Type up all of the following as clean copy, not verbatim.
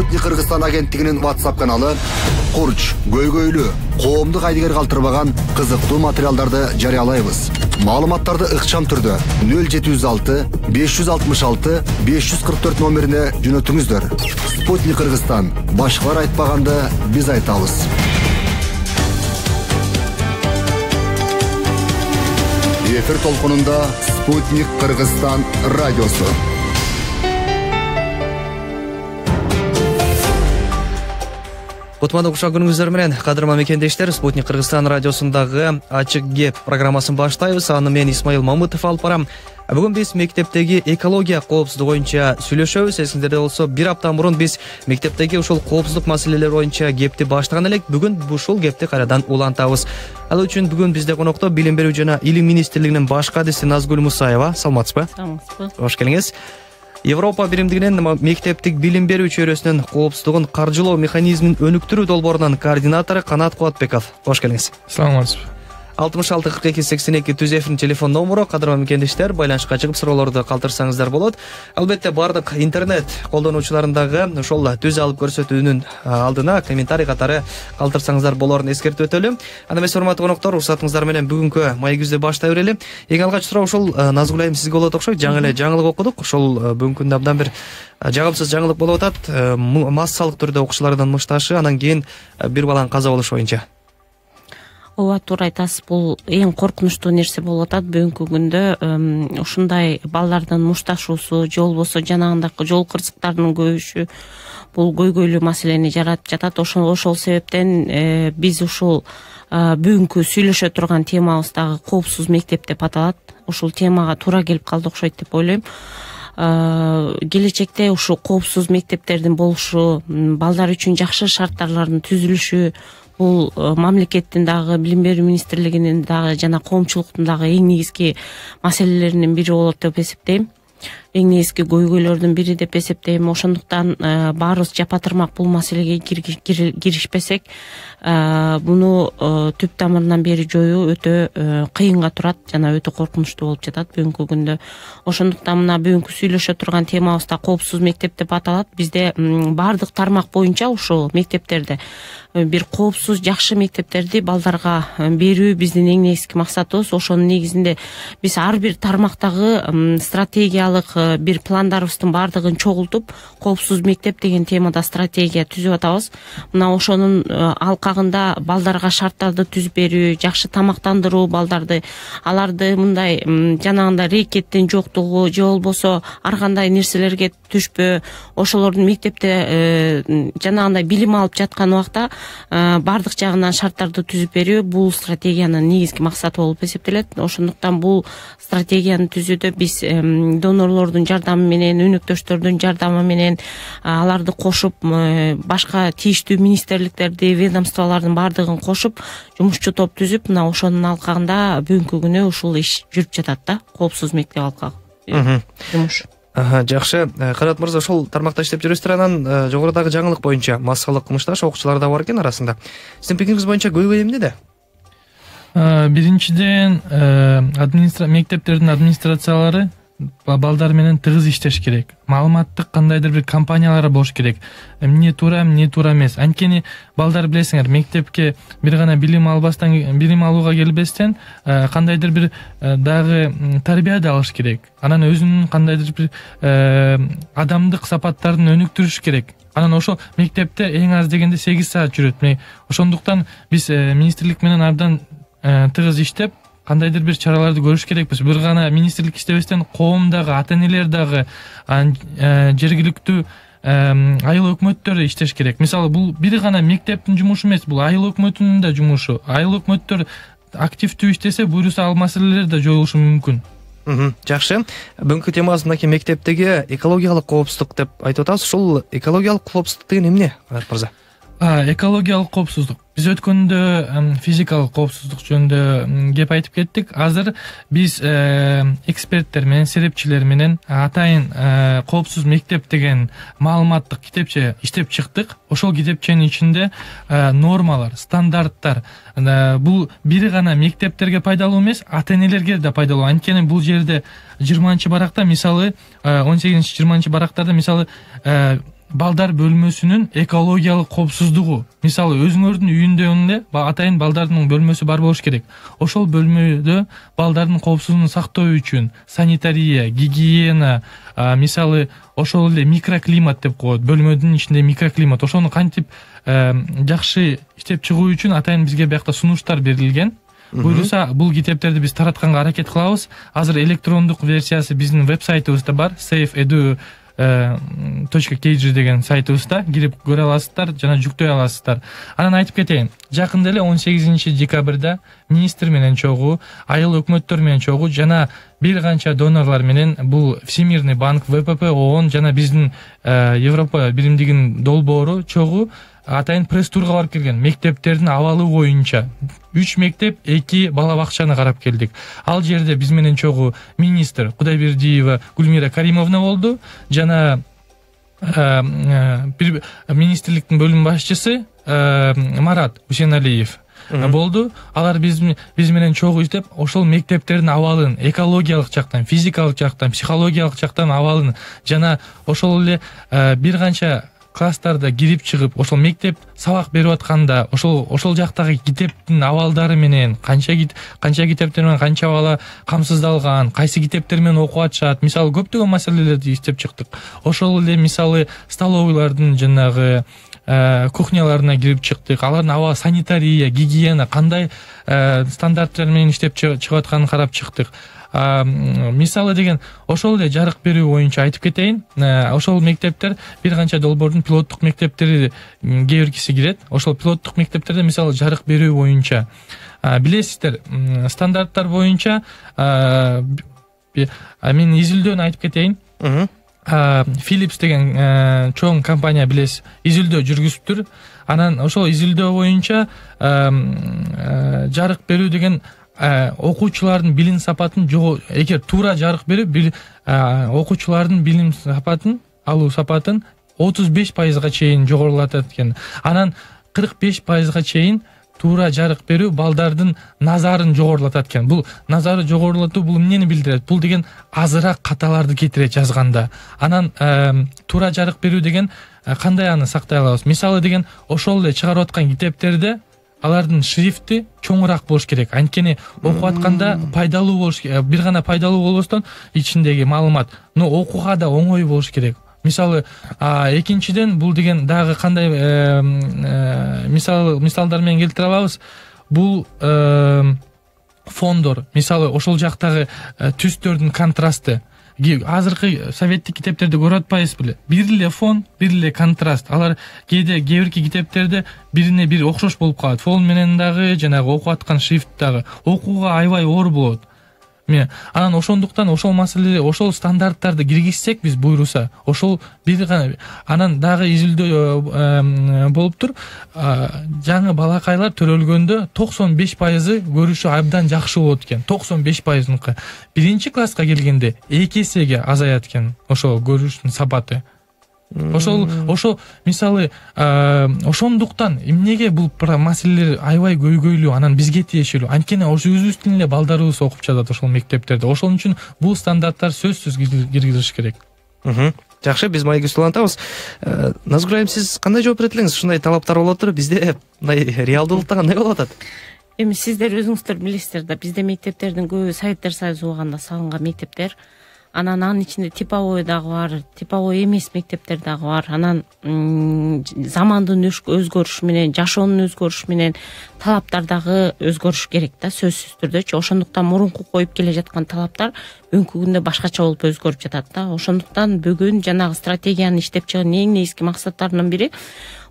Спутник Кыргызстан агенттигинин WhatsApp каналы Курч, көйгөйлүү, коомду кайдыгер калтырбаган кызыктуу материалдарды жарыялайбыз. Маалыматтарды ыкчам түрдө 0706 566 544 номерине жөнөтүңүздөр. Спутник Кыргызстан. Башкалар айтпаганды биз айтабыз. Эфир толкунунда Спутник Кыргызстан радиосу. Кутмандуу кушак күнүңүздөр менен, кадырман мекендештер, Спутник Кыргызстан радиосундагы ачык кеп программасын баштайбыз. Аны мен Исмаил Мамытов алып барам. Бүгүн биз мектептеги экология коопсуздугу боюнча сүйлөшөбүз. Эсиңерде болсо, бир апта мурун биз мектептеги ушул коопсуздук маселелери боюнча кепти баштаган элек. Бүгүн ушул кепти кайрадан улантабыз. Ал үчүн бүгүн бизде конокто Билим берүү жана Илим министрлигинин баш кадиси Назгүл Мусаева. Саламатсызбы? Саламатсызбы. Кош келиңиз. Европа биримдигинин мектептик билим берүү чөйрөсүнүн коопсуздугун каржылоо механизмин өнүктүрүү долбоорунун координатору Канат Кубатбеков. Кош келиңиз. Саламатсызбы. 66 42 82 түз эфирин телефон номеру. Кадырман мекендештер, байланышка чыгып суроолорду калтырсаңыздар болот. Албетте бардык интернет колдонуучуларындагы ошол түз алып көрсөтүүнүн алдына комментарий катары калтырсаңыздар болорун эскертип өтөлү. Анда эмес, урматтуу коноктор, уруксатыңыздар менен бүгүнкү маегибизди баштай берели. Эң алгач суроо ушул Назгүл айым сизге болот окшойт. Жаңы эле жаңылык окудук. Ошол бүгүнкү күндө абдан бир жагымсыз жаңылык болуп атат. Массалык түрдө окуучулардын мышташы, анан кийин бир баланын каза болушу боюнча. Ооба, туура айтасыз. Бул эң коркунучтуу нерсе болуп атат бүгүнкү күндө. Ушундай балдардын мушташуусу же болбосо жанагындай жол кырсыктарынын көбүшү бул көйгөйлүү маселени жаратып жатат. Ошол себептен биз ушул бүгүнкү сүйлөшө турган темабыз дагы коопсуз мектеп деп аталат. Ушул темага туура келип калды окшойт деп ойлойм. Келечекте ушул коопсуз мектептердин болушу, балдар үчүн жакшы шарттарлардын түзүлүшү бул мамлекеттин дагы, Билим берүү министрлигинин дагы жана коомчулуктун дагы эң негизги маселелеринин бири болот деп эсептейм. Эң негизги көйгөйлөрдүн бири деп эсептейм. Ошондуктан баарыбыз жапатырмак бул маселеге киришпесек, буну түп тамырынан бери жоюу өтө кыйынга турат жана өтө коркунучтуу болуп жатат бүгүнкү күндө. Ошондуктан мына бүгүнкү сүйлөшө турган темабыз да коопсуз мектеп деп аталат. Бизде бардык тармак боюнча ушул мектептерде бир коопсуз, жакшы мектептерди балдарга берүү биздин эң негизги максатыбыз. Ошонун негизинде биз ар бир тармактагы стратегиялык бир пландарыбыздын бардыгын чогултуп, коопсуз мектеп деген темада стратегия түзүп атабыз. Мына ошонун алкагында балдарга шарттарды түзүп берүү, жакшы тамактандыруу балдарды, аларды мындай жанагындай рекеттин жоктугу же болбосо ар кандай нерселерге түшпөө, ошолордун мектепте жанагындай билим алып жаткан убакта бардык жагынан шарттарды түзүп берүү бул стратегиянын негизги максаты болуп эсептелет. Ошондуктан бул стратегияны түзүүдө биз донорлордун жардамы менен, өнөктөштөрдүн жардамы менен аларды кошуп, башка тийиштүү министрликтерди, ведомстволордун бардыгын кошуп, жумушчу топ түзүп, мына ошонун алкагында бүгүнкү күнү ушул иш жүрүп жатат да, коопсуз мектеп алкагы жумуш. Жакшы. Канат мырза, ошол тармакта иштеп жүрөсүздөр, анан жогорудагы жаңылык боюнча массалык мышташ окуучулар да бар экен арасында. Сиздин пикириңиз боюнча көйгөй эмнеде? Биринчиден, мектептердин администрациялары балдар менен тыгыз иштеш керек. Маалыматтык кандайдыр бир компаниялар болуш керек. Эмне туура эмес. Анткени балдар билесиңер, мектепке бир гана билим алууга келбестен кандайдыр бир дагы тарбия да алыш керек. Анан өзүнүн кандайдыр бир адамдык сапаттарын өнүктүрүш керек. Анан ошо мектепте эң аз дегенде 8 саат жүрөт. Ошондуктан биз министрлик менен абдан тыгыз иштеп, кандайдыр бир чараларды көрүш керекпиз. Бир гана министрлик иштебестен коом дагы, ата-энелер дагы, жергиликтүү айыл өкмөттөр иштеш керек. Мисалы, бул бир гана мектептин жумушу эмес, бул айыл өкмөтүнүн да жумушу. Айыл өкмөттөр активдүү иштесе, буюрса ал маселелер да жоюлушу мүмкүн. Жакшы. Бүгүнкү темабыз мынакей мектептеги экологиялык коопсуздук деп айтып атабыз. Ушул экологиялык коопсуздук деген эмне, Канат мырза? Экологиялык коопсуздук. Биз өткөндө физикалык коопсуздук жөнүндө кеп айтып кеттик. Азыр биз эксперттер менен, серепчилер менен атайын коопсуз мектеп деген маалыматтык китепче иштеп чыктык. Ошол китепченин ичинде нормалар, стандарттар, бул бир гана мектептерге пайдалуу эмес, ата-энелерге да пайдалуу. Анткени бул жерде 20-баракта, мисалы 18-20 барактарда, мисалы балдар бөлмөсүнүн экологиялык коопсуздугу. Мисалы өзүңөрдүн үйүндө атайын балдардын бөлмөсү бар болуш керек. Ошол бөлмөдө балдардын коопсуздугун сактоо үчүн санитария, гигиена, мисалы ошол эле микроклимат деп коет. Бөлмөдүн ичинде микроклимат. Ошону кантип жакшы иштеп чыгуу үчүн атайын бизге биякта сунуштар берилген. Буюрса, бул китептерди биз таратканга аракет кылабыз. Азыр электрондук версиясы биздин веб-сайтыбызда бар. safeedu.kg деген сайтыбызда кирип көрө аласыздар жана жүктөй аласыздар. Анан айтып кетейин, жакында эле 18 декабрда министр менен чогуу, айыл өкмөттөр менен чогуу жана бир канча донорлор менен бул Всемирный банк, ВПП, ООН жана биздин Европа биримдигинин долбоору чогуу атайын пресс-турга барып келген. Мектептердин абалы боюнча 3 мектеп, 2 бала бакчаны карап келдик. Ал жерде биз менен чогуу министр Кудайбердиева Гүлмира Каримовна болду, жана бир министрликтин бөлүм башчысы Марат Усеналиев болду. Алар биз менен чогуу иштеп, ошол мектептердин абалын экологиялык жактан, физикалык жактан, психологиялык жактан абалын жана ошол эле бир канча класстарда кирип чыгып, ошол мектеп сабак берип атканда, ошол жактагы китептин абалдары менен, канча китептер менен канча бала камсыздалган, кайсы китептер менен окуп атышат, мисалы көптөгөн маселелерди иштеп чыктык. Ошол эле мисалы столовыйлардын жанагы кухняларына кирип чыктык. Алардын аба санитария, гигиена кандай стандарттар менен иштеп чыгып атканын карап чыктык. Мисалы деген ошол эле жарык берүү боюнча айтып кетейин. Ошол мектептер бир канча долбоордун пилоттук мектептери кээ биркиси кирет. Ошол пилоттук мектептерде мисалы жарык берүү боюнча билесиздер, стандарттар боюнча мен изилдөөнү айтып кетейин. Philips деген чоң компания билесиз, изилдөө жүргүзүптүр. Анан ошол изилдөө боюнча жарык берүү деген окуучулардын билим сапатын эгер туура жарык берип, окуучулардын билим сапатын алуу сапатын 35% чейин жогорулатат экен. Анан 45% чейин туура жарык берүү балдардын назарын жогорулатат экен. Бул назары жогорулатуу бул эмнени билдирет? Бул деген азыраак каталарды кетирет жазганда. Анан туура жарык берүү деген кандай аны сактай алабыз? Мисалы деген ошол эле чыгарып аткан китептерде алардын шрифти чоңураак болуш керек. Анткени окуп атканда пайдалуу болуш керек. Бир гана пайдалуу болбостон ичиндеги маалымат, но окууга да оңой болуш керек. Мисалы, экинчиден бул деген дагы кандай мисалдар менен келтире алабыз? Бул фондор, мисалы ошол жактагы түстөрдүн контрасты. Азыркы советтик китептерди көрүп атпайсыз беле? Бир эле фон, бир эле контраст. Алар кээ бирки китептерде бирине бир окшош болуп калат. Фон менен дагы, жанагы окуп аткан шрифт дагы. Окууга аябай оор болот. Анан ошондуктан ошол маселе, ошол стандарттарды киргизсек биз буйруса, ошол бир гана анан дагы изилдөө болуптур. Жаңы балакайлар төрөлгөндө 95% көрүшү абдан жакшы болот экен. 95%. Биринчи класска келгенде 2 эсеге азаят экен ошол көрүштүн сапаты. Ошол мисалы ошондуктан эмнеге бул маселелер аябай көйгөйлүү, анан бизге тиешелүү. Анткени ошо өзүбүз тилинде балдарыбыз окуп жатат ошол мектептерде. Ошон үчүн бул стандарттар сөзсүз киргизилиш керек. Жакшы, биз маегибизди улантабыз. Назгүл айым, сиз кандай жооп берет элеңиз? Ушундай талаптар болуп атыр, бизде мындай реалдуулукта кандай болуп атат? Эми сиздер өзүңүздөр билесиздер да, бизде мектептердин көбү Советтер Союзу убагында салынган мектептер. Анан анын ичинде типовой дагы бар, типовой эмес мектептер дагы бар. Анан замандын өзгөрүшү менен, жашоонун өзгөрүшү менен талаптар дагы өзгөрүш керек да, сөзсүз түрдөчү. Ошондуктан мурунку коюп келе жаткан талаптар бүгүнкү күндө башкача болуп өзгөрүп жатат да. Ошондуктан бүгүн жанагы стратегияны иштеп чыгып эң негизги максаттарынын бири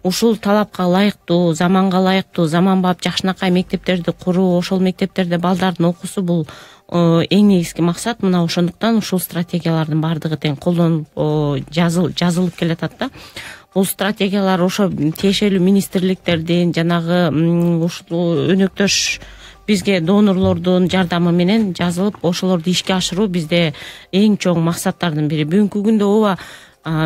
ушул талапка ылайыктуу, заманга ылайыктуу, заманбап жакшынакай мектептерди куруу, ошол мектептерде балдардын окуусу бул эң негизги максат. Мына ошондуктан ушул стратегиялардын баардыгы тең колдонуп жазылып келатат да. Бул стратегиялар ошо тиешелүү министрликтердин, жанагы ушул өнөктөш бизге донорлордун жардамы менен жазылып, ошолорду ишке ашыруу бизде эң чоң максаттардын бири. Бүгүнкү күндө ооба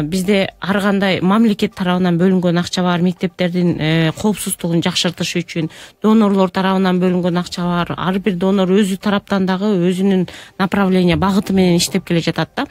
бизде ар кандай мамлекет тарабынан бөлүнгөн акча бар, мектептердин коопсуздугун жакшыртыш үчүн донорлор тарабынан бөлүнгөн акча бар. Ар бир донор өзү тараптан дагы өзүнүн направление багыты менен иштеп келе жатат да.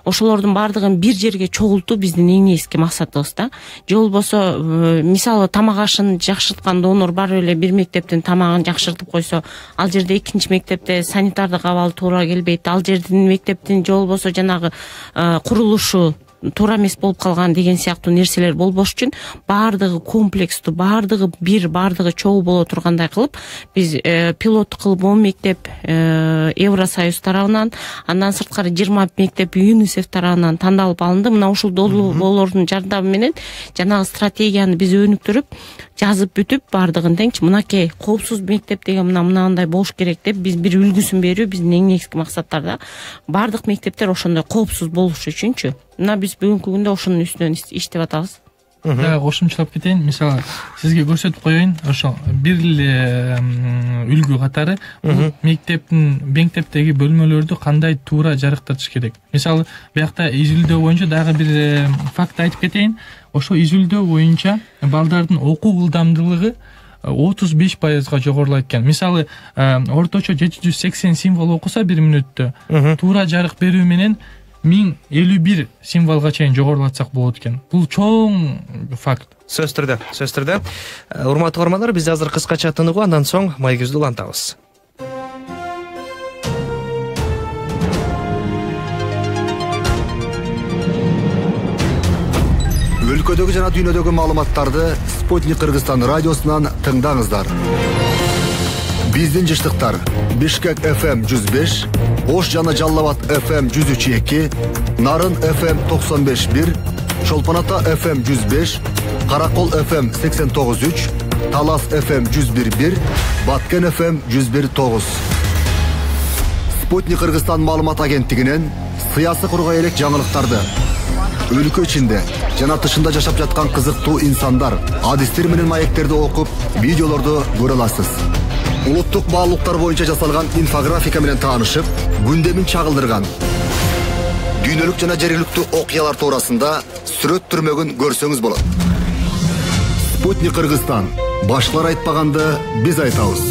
Ошолордун баардыгын бир жерге чогултуу биздин эң негизги максатыбыз да. Же болбосо мисалы тамак ашын жакшырткан донор барып эле бир мектептин тамагын жакшыртып койсо, ал жерде экинчи мектепте санитардык абал туура келбейт, ал жердин мектептин же болбосо жанагы курулушу туура эмес болуп калган деген сыяктуу нерселер болбош үчүн баардыгы комплекстүү, баардыгы чогуу боло тургандай кылып биз пилоттук кылып 10 мектеп Евросоюз тарабынан, андан сырткары 20 мектеп ЮНИСЕФ тарабынан тандалып алынды. Мына ушул долбоорлордун жардамы менен жанагы стратегияны биз өнүктүрүп жазып бүтүп баардыгын теңчи мынакей коопсуз мектеп деген мынандай болуш керек деп биз бир үлгүсүн берүү биздин эң негизги максаттарда. Баардык мектептер ошондой коопсуз болуш үчүнчү. Мына биз бүгүнкү күндө ошонун үстүнөн иштеп атабыз. Да, кошумчалап кетейин. Мисалы, сизге көрсөтүп коеюн, ошо бир эле үлгү катары мектептеги бөлмөлөрдү кандай туура жарыктатыш керек. Мисалы, биякта изилдөө боюнча дагы бир факт айтып кетейин. Ошо изилдөө боюнча балдардын окуу ылдамдуулугу 35%га жогорулайт экен. Мисалы, орточо 780 символ окуса 1 мүнөттө, туура жарык берүү менен 1051 символга чейин жогорулатсак болот экен. Бул чоң факт. Сөз түрдө. Урматтуу көрөрмандар, биз азыр кыскача тыныгуу, андан соң майгибизди улантабыз. Өлкөдөгү жана дүйнөдөгү маалыматтарды Спутник Кыргызстан радиосунан тыңдаңыздар. Биздин жыштыктар: Бишкек FM 105, Ош жана Жалал Абад FM 103.2, Нарын FM 95.1, Чолпон Ата FM 105, Каракол FM 89.3, Талас FM 101.1, Баткен FM 101.9. Спутник Кыргызстан маалымат агенттигинен сыясы кургай элек жаңылыктарды, өлкө ичинде жана тышында жашап жаткан кызыктуу инсандар, адистер менен маектерди окуп, видеолорду көрө аласыз. Улуттук баалуулуктар боюнча жасалган инфографика менен таанышып, күндемин чагылдырган дүйнөлүк жана жергиликтүү окуялар туурасында сүрөт түрмөгүн көрсөңүз болот. Спутник Кыргызстан. Башкалар айтпаганды биз айтабыз.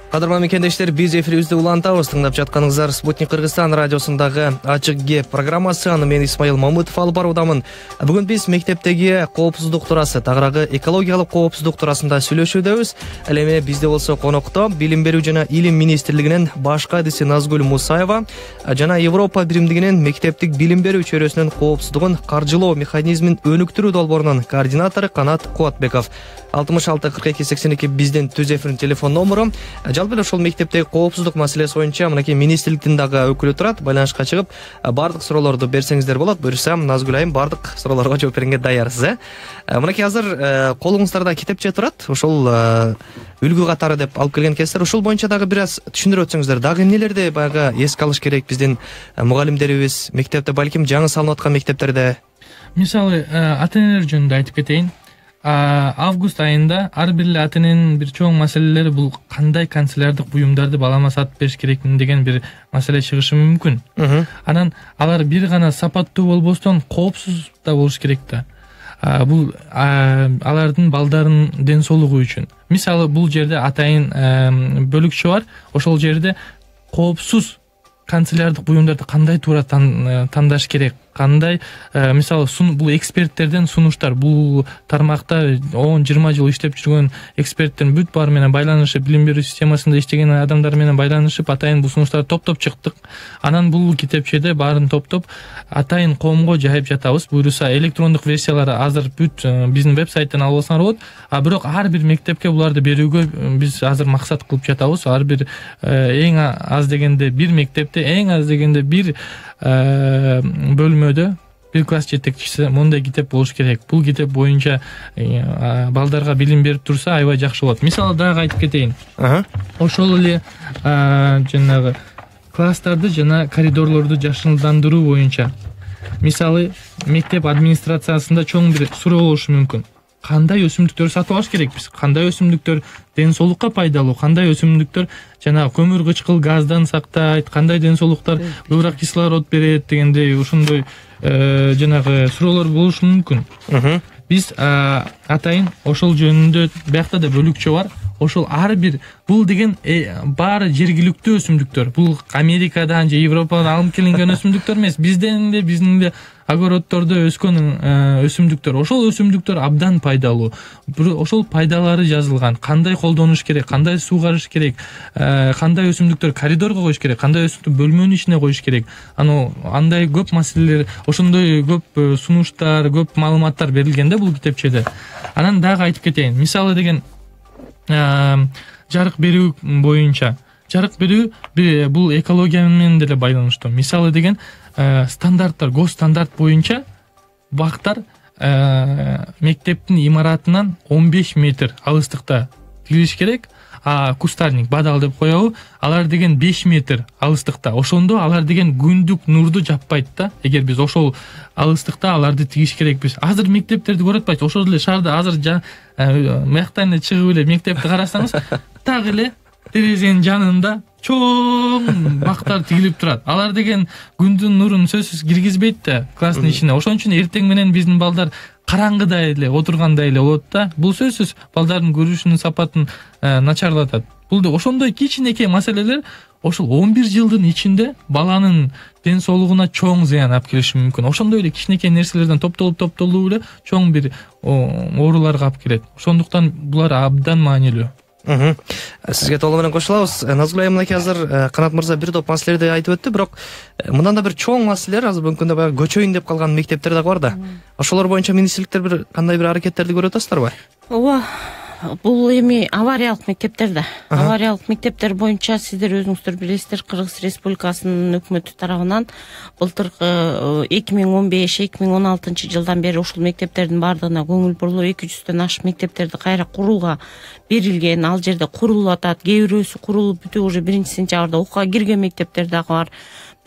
Кадырман мекендештер, биз эфирибизди улантабыз. Тыңдап жатканыңыздар Спутник Кыргызстан радиосундагы Ачык кеп программасы. Аны мен Исмаил Мамытов алып баруудамын. Бүгүн биз мектептеги коопсуздук туурасы, тагыраагы экологиялык коопсуздук туурасында сүйлөшүүдөбүз. Ал эми бизде болсо конокто Билим берүү жана Илим министрлигинин башкы адиси Назгүл Мусаева жана Европа биримдигинин мектептик билим берүү чөйрөсүнүн коопсуздугун каржылоо механизмин өнүктүрүү долбоорунун координатору Канат Куатбеков. 66 42 82 биздин түз эфирдин телефон номуру. Жалпы эле ошол мектептеги коопсуздук маселеси боюнча мынакей министрликтин дагы өкүлү турат. Байланышка чыгып, бардык суроолорду берсеңиздер болот. Буюрса, Назгүл айым бардык суроолорго жооп бергенге даярсыз, Мынакей азыр колуңуздарда китепче турат. Ошол үлгү катары деп алып келген экенсиздер. Ошол боюнча дагы бир аз түшүндүрүп өтсөңүздөр. Дагы эмнелерди баягы эске алыш керек биздин мугалимдерибиз мектепте, балким жаңы салынып аткан мектептерде? Мисалы, ата-энелер жөнүндө айтып кетейин. Август айында ар бир эле ата-эненин бир чоң маселелери бул кандай канцелярлык буюмдарды балама сатып бериш керекмин деген бир маселе чыгышы мүмкүн. Анан алар бир гана сапаттуу болбостон коопсуз да болуш керек да. Бул алардын балдарынын ден соолугу үчүн. Мисалы, бул жерде атайын бөлүкчө бар. Ошол жерде коопсуз канцелярлык буюмдарды кандай туура тандаш керек, кандай мисалы бул эксперттерден сунуштар, бул тармакта 10-20 жыл иштеп жүргөн эксперттердин бүт баары менен байланышып, билим берүү системасында иштеген адамдар менен байланышып, атайын бул сунуштарды топтоп чыктык. Анан бул китепчеде баарын топтоп атайын коомго жайып жатабыз. Буюрса электрондук версиялары азыр бүт биздин веб-сайттан алып алсаңар болот. Бирок ар бир мектепке буларды берүүгө биз азыр максат кылып жатабыз. Ар бир эң аз дегенде бир мектепте, эң аз дегенде бир бөлмөдө бир класс жетекчиси мондай китеп болуш керек. Бул китеп боюнча балдарга билим берип турса аябай жакшы болот. Мисалы дагы айтып кетейин. Ошол эле жанагы класстарды жана коридорлорду жашылдандыруу боюнча мисалы мектеп администрациясында чоң бир суроо болушу мүмкүн. Кандай өсүмдүктөр сатып алыш керекпиз? Кандай өсүмдүктөр ден соолукка пайдалуу? Кандай өсүмдүктөр жана көмүр кычкыл газдан сактайт? Кандай ден соолуктар көбүрөөк кислород берет дегендей ушундай жанагы суроолор болушу мүмкүн. Биз атайын ошол жөнүндө биякта да бөлүкчө бар. Ошол ар бир бул деген баары жергиликтүү өсүмдүктөр. Бул Америкадан же Европадан алып келинген өсүмдүктөр эмес. Биздин де огороддордо өскөн өсүмдүктөр. Ошол өсүмдүктөр абдан пайдалуу. Ошол пайдалары жазылган. Кандай колдонуш керек, кандай суугарыш керек, кандай өсүмдүктөр коридорго коюш керек, кандай өсүмдүктөр бөлмөнүн ичине коюш керек. Андай көп маселелер, ошондой көп сунуштар, көп маалыматтар берилген да бул китепчеде. Анан дагы айтып кетейин. Мисалы деген жарык берүү боюнча. Жарык берүү бул экология менен деле байланыштуу. Мисалы деген стандарттар, госстандарт боюнча бактар мектептин имаратынан 15 метр алыстыкта тигилиш керек. Кустарник, бадал деп коебу, алар деген 5 метр алыстыкта. Ошондо алар деген күндүк нурду жаппайт да. Эгер биз ошол алыстыкта аларды тигиш керекпиз. Азыр мектептерди көрүп атпайсыз. Ошол эле шаарда азыр мыяктан эле чыгып эле мектепти карасаңыз, так эле терезенин жанында чоң бактар тигилип турат. Алар деген күндүн нурун сөзсүз киргизбейт да класстын ичине. Ошон үчүн эртең менен биздин балдар караңгыда эле отургандай эле болот да. Бул сөзсүз балдардын көрүшүнүн сапатын начарлатат. Бул да ошондой кичинекей маселелер ошол 11 жылдын ичинде баланын ден соолугуна чоң зыян алып келиши мүмкүн. Ошондой эле кичинекей нерселерден топтолуп эле чоң бир ооруларга алып келет. Ошондуктан булар абдан маанилүү. Сизге толугу менен кошулабыз. Назгүл айым мынакей азыр Канат мырза бир топ маселелерди айтып өттү, бирок мындан да бир чоң маселелер азыр бүгүнкү күндө баягы көчөйүн деп калган мектептер дагы бар да. Ошолор боюнча министрликтер бир кандай бир аракеттерди көрүп атасыздарбы? Ооба. Бул эми авариялык мектептер да. Авариялык мектептер боюнча сиздер өзүңүздөр билесиздер, Кыргыз Республикасынын өкмөтү тарабынан былтыркы 2015-2016 жылдан бери ушул мектептердин бардыгына көңүл бурулуп 200дөн ашык мектептерди кайра курууга берилген. Ал жерде курулуп атат. Кээ бирөөсү курулуп бүтүп уже 1-сентябрда окууга кирген мектептер дагы бар.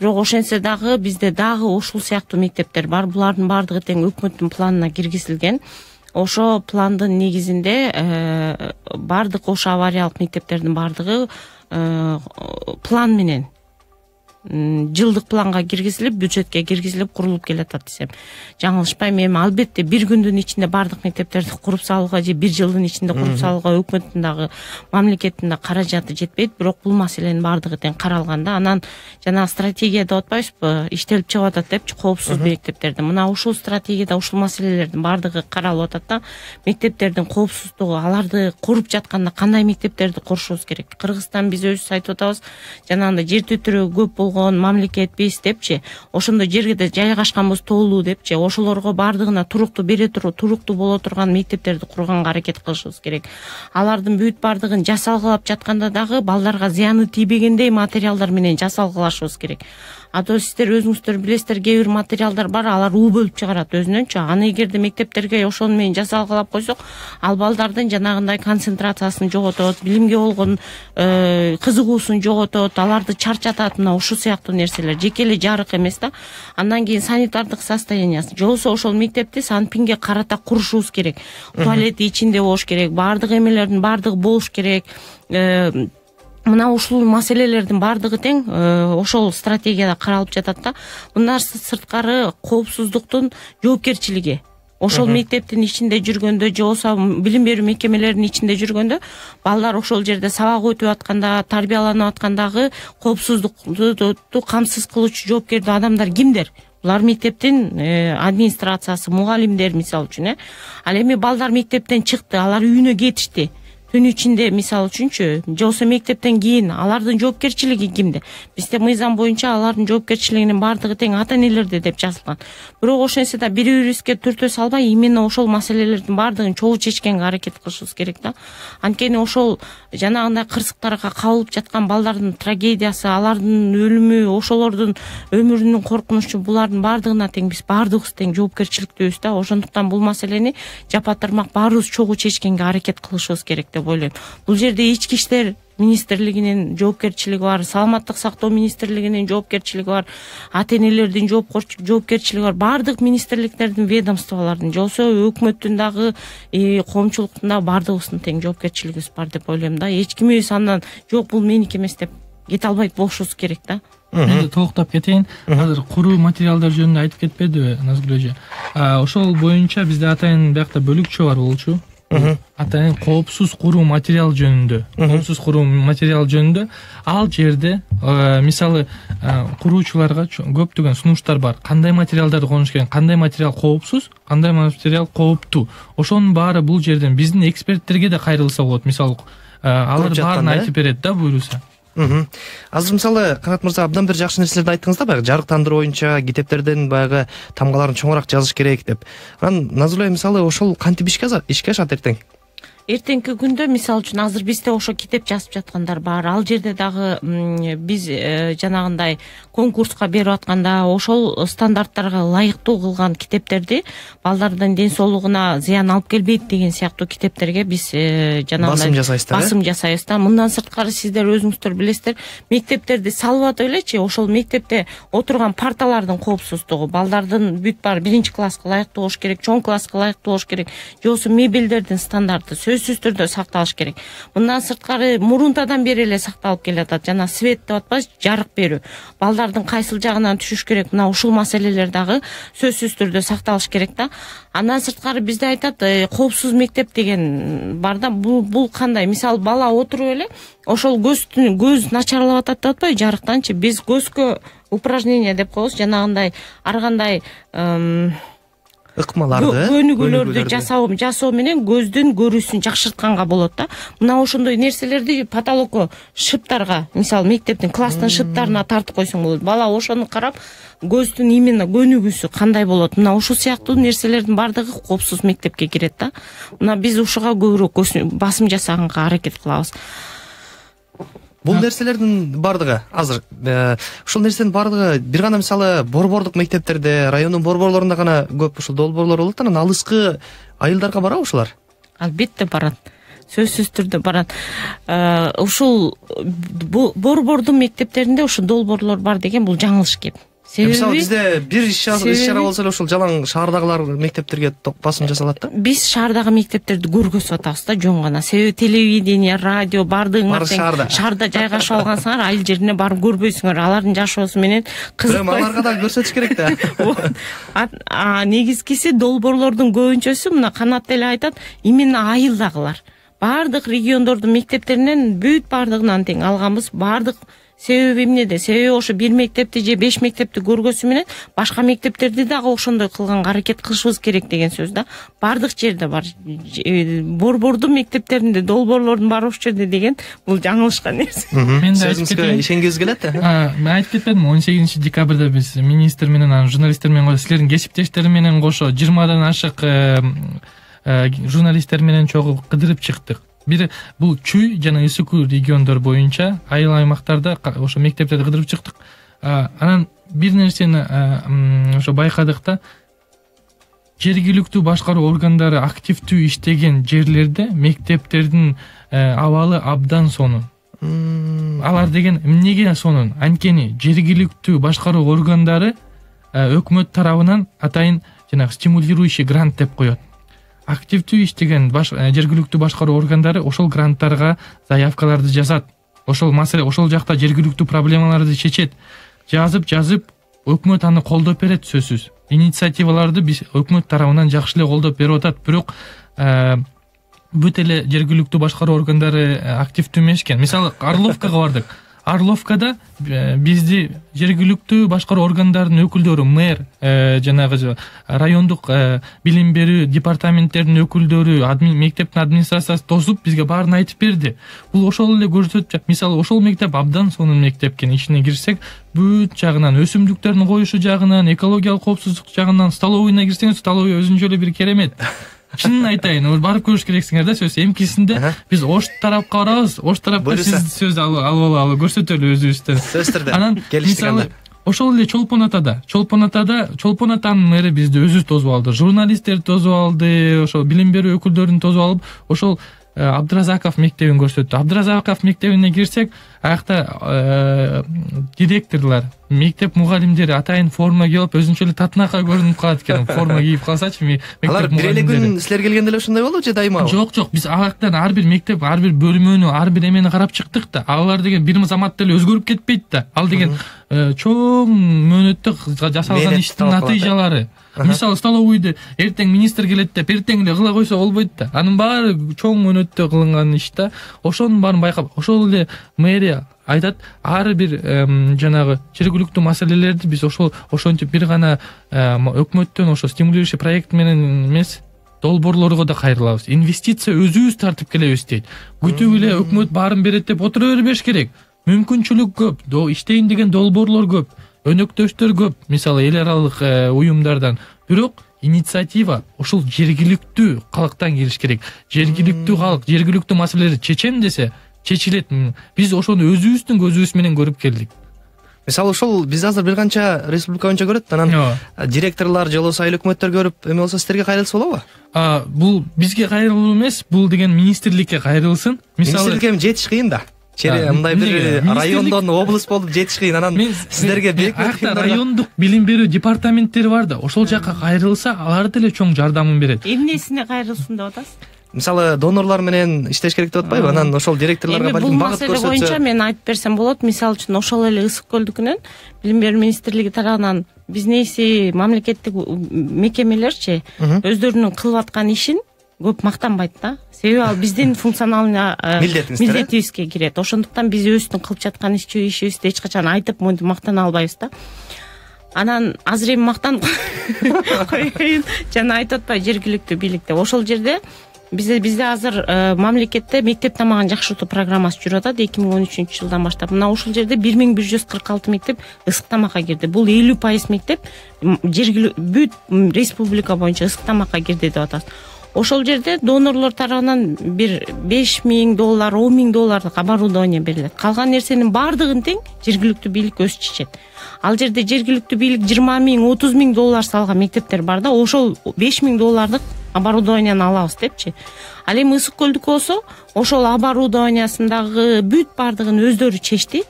Бирок ошентсе дагы бизде дагы ушул сыяктуу мектептер бар. Булардын бардыгы тең өкмөттүн планына киргизилген. Ошо пландын негизинде бардык ошо авариялык мектептердин бардыгы план менен жылдык планга киргизилип, бюджетке киргизилип курулуп келатат десем жаңылышпайм. Эми албетте бир күндүн ичинде бардык мектептерди куруп салууга же бир жылдын ичинде куруп салууга өкмөттүн дагы мамлекеттин да каражаты жетпейт. Бирок бул маселенин бардыгы тең каралган да. Анан жана стратегия деп атпайбызбы, иштелип чыгып атат депчи, коопсуз мектептерди. Мына ушул стратегияда ушул маселелердин бардыгы каралып атат да. Мектептердин коопсуздугу, аларды куруп жатканда кандай мектептерди курушубуз керек. Кыргызстан биз өзүбүз айтып атабыз, жанагындай жер төтөрөгү көп мамлекет биз депчи, ошондой жерге жайгашканбыз тоолуу депчи, ошолорго бардыгына туруктуу бере туруп, туруктуу боло турган мектептерди курганга аракет кылышыбыз керек. Алардын бүт бардыгын жасалгылап жатканда дагы балдарга зыяны тийбегендей материалдар менен жасалгылашыбыз керек. То сиздер өзүңүздөр билесиздер, кээ бир материалдар бар, алар уу бөлүп чыгарат өзүнөнчү. Аны эгерде мектептерге ошол менен жасалгылап койсок, ал балдардын жанагындай концентрациясын жоготот, билимге болгон кызыгуусун жоготот, аларды чарчатат. Мына ушул сыяктуу нерселер жеке эле жарык эмес да. Андан кийин санитардык состояниясы, же болбосо ошол мектепти санпинге карата курушубуз керек. Туалети ичинде болуш керек, бардык эмелердин бардыгы болуш керек. Мына ушул маселелердин бардыгы тең ошол стратегияда каралып жатат да. Мындан сырткары коопсуздуктун жоопкерчилиги. Ошол мектептин ичинде жүргөндө, же болбосо билим берүү мекемелеринин ичинде жүргөндө, балдар ошол жерде сабак өтүп атканда, тарбияланып аткандагы коопсуздукту камсыз кылуучу жоопкердүү адамдар кимдер? Булар мектептин администрациясы, мугалимдер мисалы үчүн. Ал эми балдар мектептен чыкты, алар үйүнө кетишти. Түн ичинде мисалы үчүнчү, же болбосо мектептен кийин алардын жоопкерчилиги кимде? Бизде мыйзам боюнча алардын жоопкерчилигинин бардыгы тең ата энелерде деп жазылган. Бирок ошентсе да бири-бирибизге түртө салбай, именно ошол маселелердин бардыгын чогуу чечкенге аракет кылышыбыз керек да. Анткени ошол жанагындай кырсыктарга кабылып жаткан балдардын трагедиясы, алардын өлүмү, ошолордун өмүрүнүн коркунучу, булардын бардыгына тең биз бардыгыбыз тең жоопкерчиликтүүбүз да. Ошондуктан бул маселени жапа тырмак баарыбыз чогуу чечкенге аракет кылышыбыз керек деп ойлойм. Бул жерде ички иштер министрлигинин жоопкерчилиги бар, саламаттык сактоо министрлигинин жоопкерчилиги бар, ата энелердин жоопкерчилиги бар, баардык министрликтердин, ведомстволордун же болбосо өкмөттүн дагы коомчулуктун дагы баардыгыбыздын тең жоопкерчилигибиз бар деп ойлойм да. Эч кимибиз андан жок бул меники эмес деп кете албайт болушубуз керек да. Толуктап кетейин. Азыр куруу материалдар жөнүндө айтып кетпедиби Назгүл эже? Ошол боюнча бизде атайын биякта бөлүкчө бар болчу. Атайын коопсуз куруу материал жөнүндө. Коопсуз куруу материал жөнүндө ал жерде мисалы куруучуларга көптөгөн сунуштар бар. Кандай материалдарды колдонуш керек, кандай материал коопсуз, кандай материал кооптуу. Ошонун баары бул жерден биздин эксперттерге да кайрылса болот. Мисалы алар баарын айтып берет да буйруса. Азыр мисалы Канат мырза абдан бир жакшы нерселерди айттыңыз да, баягы жарыктандыруу боюнча китептердин баягы тамгаларын чоңураак жазыш керек деп. Анан Назгүл мисалы ошол кантип ишке ашат эртең? Эртеңки күндө мисалы үчүн азыр бизде ошо китеп жазып жаткандар бар. Ал жерде дагы биз жанагындай конкурска берип атканда ошол стандарттарга ылайыктуу кылган китептерди, балдардын ден соолугуна зыян алып келбейт деген сыяктуу китептерге биз жанагындай басым жасайбыз да. Мындан сырткары сиздер өзүңүздөр билесиздер, мектептерди салып атып элечи, ошол мектепте отурган парталардын коопсуздугу, балдардын бүт бар 1-класска ылайыктуу болуш керек, чоң класска ылайыктуу болуш керек, же болбосо мебелдердин стандарты сөзсүз түрдө сакталыш керек. Мындан сырткары мурунтадан бери эле сакталып келатат. Жана свет деп атпайбыз, жарык берүү. Балдардын кайсыл жагынан түшүш керек, мына ушул маселелер дагы сөзсүз түрдө сакталыш керек да. Андан сырткары бизде айтат, коопсуз мектеп деген бар да. Бул кандай? Мисалы бала отуруп эле ошол көз начарлап атат деп атпайбы, жарыктанчы. Биз көзгө упражнение деп коебуз, жанагындай ар кандай ыкмаларды, көнүгүүлөрдү жасоо менен көздүн көрүүсүн жакшыртканга болот да. Мына ошондой нерселерди потолокко, шыптарга, мисалы мектептин класстын шыптарына тартып койсоң болот. Бала ошону карап, көздүн именно көнүгүүсү кандай болот. Мына ушул сыяктуу нерселердин баардыгы коопсуз мектепке кирет да. Мына биз ушуга көбүрөөк басым жасаганга аракет кылабыз. Бул нерселердин бардыгы азыр ушул нерсенин бардыгы бир гана мисалы борбордук мектептерде, райондун борборлорунда гана көп ушул долбоорлор болот. Анан алыскы айылдарга барабы ушулар? Албетте барат. Сөзсүз түрдө барат. Ушул борбордун мектептеринде ушул долбоорлор бар деген бул жаңылыш кеп. Мисалы бизде бир иш-чара болсо эле ушул жалаң шаардагылар мектептерге басым жасалат да. Биз шаардагы мектептерди көргөзүп атабыз да, жөн гана. Себеби телевидение, радио бардыгыңар шаарда жайгашып алгансыңар, айыл жерине барып көрбөйсүңөр. Алардын жашоосу менен кызыкпай. Аларга да көрсөтүш керек да. Негизгиси долбоорлордун көбүнчөсү мына Канат эле айтат, именно айылдагылар. Бардык региондордун мектептеринен бүт бардыгынан тең алганбыз, бардык. Себеби эмнеде? Себеби ошо бир мектепти же 5 мектепти көргөзүү менен башка мектептерди дагы ошондой кылганга аракет кылышыбыз керек деген сөз да. Бардык жерде бар. Борбордун мектептеринде долбоорлордун бар ошол жерде деген бул жаңылышкан нерсе. Мен да сөзүңүзгө ишенгиз келет. Мен айтып кетпедимби, 18 декабрда биз министр менен анан журналисттер менен силердин кесиптештери менен кошо 20дан ашык журналисттер менен чогуу кыдырып чыктык. Бир бул Чүй жана Ысыкуу региондор боюнча айыл аймактарда ошо мектептерди кыдырып чыктык. Анан бир нерсени ошо байкадык да, жергиликтүү башкаруу органдары активдүү иштеген жерлерде мектептердин абалы абдан сонун. Алар деген эмнеге сонун? Анткени жергиликтүү башкаруу органдары өкмөт тарабынан атайын жанагы стимулирующий грант деп коет. Активдүү иштеген жергиликтүү башкаруу органдары ошол гранттарга заявкаларды жазат. Ошол маселе, ошол жакта жергиликтүү проблемаларды чечет. Жазып өкмөт аны колдоп берет сөзсүз. Инициативаларды биз өкмөт тарабынан жакшы эле колдоп берип атат, бирок бүт эле жергиликтүү башкаруу органдары активдүү эмес экен. Мисалы Орловкага бардык. Орловкада бизди жергиликтүү башкаруу органдарынын өкүлдөрү, мэр, жанагы райондук билим берүү департаменттеринин өкүлдөрү, мектептин администрациясы тосуп бизге баарын айтып берди. Бул ошол эле көрсөтүп, мисалы ошол мектеп абдан сонун мектеп экен. Ичине кирсек, бүт жагынан, өсүмдүктөрдүн коюшу жагынан, экологиялык коопсуздук жагынан, столовыйына кирсеңиз, столовый өзүнчө эле бир керемет. Чынын айтайын, барып көрүш керексиңер да. Сөз эмкисинде биз Ош тарапка барабыз, Ош тарапта сиз сөз алып көрсөтөлү өзүбүздөн. Сөздөрдө келиштик. Ошол эле Чолпон атанын мэри бизди өзү тосуп алды, журналисттер тосуп алды, ошол билим берүү өкүлдөрүн тосуп алып, ошол Абдыразаков мектебин көрсөттү. Абдыразаков мектебине кирсек, аякта директорлор, мектеп мугалимдери атайын форма кийип, өзүнчө эле татынака көрүнүп калат экен. Форма кийип калсачы, алар бир эле күн силер келгенде эле ушундай болду же дайыма? Жок, биз аяктан ар бир мектеп, ар бир бөлмөнү, ар бир эмени карап чыктык да. Алар деген бир замат деле өзгөрүп кетпейт да. Ал деген чоң мөөнөттө жасалган иштин натыйжалары. Мисалы, столовойду эртең министр келет деп, эртең эле кыла койсо болбойт да. Анын баары чоң мөөнөттө кылынган иш да. Ошонун баарын байкап, ошол эле мэрия айтат, ар бир жанагы жергиликтүү маселелерди биз ошончо бир гана өкмөттөн ошо стимулирующий проект менен эмес, долбоорлорго да кайрылабыз. Инвестиция өзүбүз тартып келебиз дейт. Күтүп эле өкмөт баарын берет деп отура бербеш керек. Мүмкүнчүлүк көп, иштейин деген долбоорлор көп, өнөктөштөр көп, мисалы эл аралык уюмдардан. Бирок инициатива ошол жергиликтүү калктан келиш керек. Жергиликтүү калк, жергиликтүү маселелерди чечем десе, чечилет. Биз ошону өзүбүздүн көзүбүз менен көрүп келдик. Мисалы ошол биз азыр бир канча республика боюнча көрөт, анан директорлор же болбосо айыл өкмөттөр көрүп, эме болсо силерге кайрылса болобу? Бул бизге кайрылуу эмес, бул деген министрликке кайрылсын. Министрликке жетиш кыйын да. Мындай бир райондон область болуп жетиш кыйын, анан силерге райондук билим берүү департаменттери бар да, ошол жака кайрылса, алар деле чоң жардамын берет. Эмнесине кайрылсын деп атасыз? Мисалы, донорлор менен иштеш керек деп атпайбы? Анан ошол директорлорго балким багыт көрсөтсө. Бул маселе боюнча мен айтып берсем болот. Мисалы үчүн ошол эле Ысык көлдүкүнөн билим берүү министрлиги тарабынан бизнеси мамлекеттик мекемелерчи өздөрүнүн кылып аткан ишин көп мактанбайт да. Себеби ал биздин функционалный милдетибизге кирет. Ошондуктан биз өзүбүздүн кылып жаткан ишибизди эч качан айтып мактана албайбыз да. Анан азыр эми мактанып коеюн, жана айтып атпайбы жергиликтүү бийлик деп. Ошол жерде бизде азыр мамлекетте мектеп тамагын жакшыртуу программасы жүрүп атат 2013-жылдан баштап. Мына ошол жерде 1146 мектеп ысык тамакка кирди. Бул 50% мектеп бүт республика боюнча ысык тамакка кирди деп атат. Ошол жерде донорлор тарабынан бир $5000, $10,000 оборудование берилет. Калган нерсенин баардыгын тең жергиликтүү бийлик өзү чечет. Ал жерде жергиликтүү бийлик $20,000, $30,000 салган мектептер бар да, ошол $5,000 оборудованияны алабыз депчи. Ал эми Ысык көлдүк болсо, ошол оборудованиясындагы бүт баардыгын өздөрү чечти.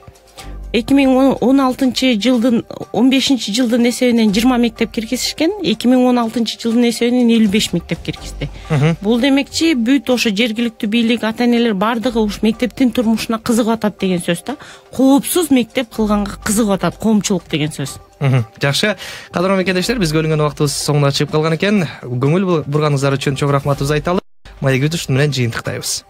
2016-жылдын 15-жылдын эсебинен 20 мектеп киргизишкен, 2016-жылдын эсебинен 55 мектеп киргизди. Бул демекчи бүт ошо жергиликтүү бийлик, ата-энелер баардыгы уш мектептин турмушуна кызыгып атат деген сөз да. Коопсуз мектеп кылганга кызыгып атат, коомчулук деген сөз. Жакшы, кадырлуу мекендештер, биз бөлүнгөн убактыбыз соңуна чыгып калган экен. Көңүл бурганыңыздар үчүн чоң рахматыбызды айталы. Маек үзүштү менен жыйынтыктайбыз.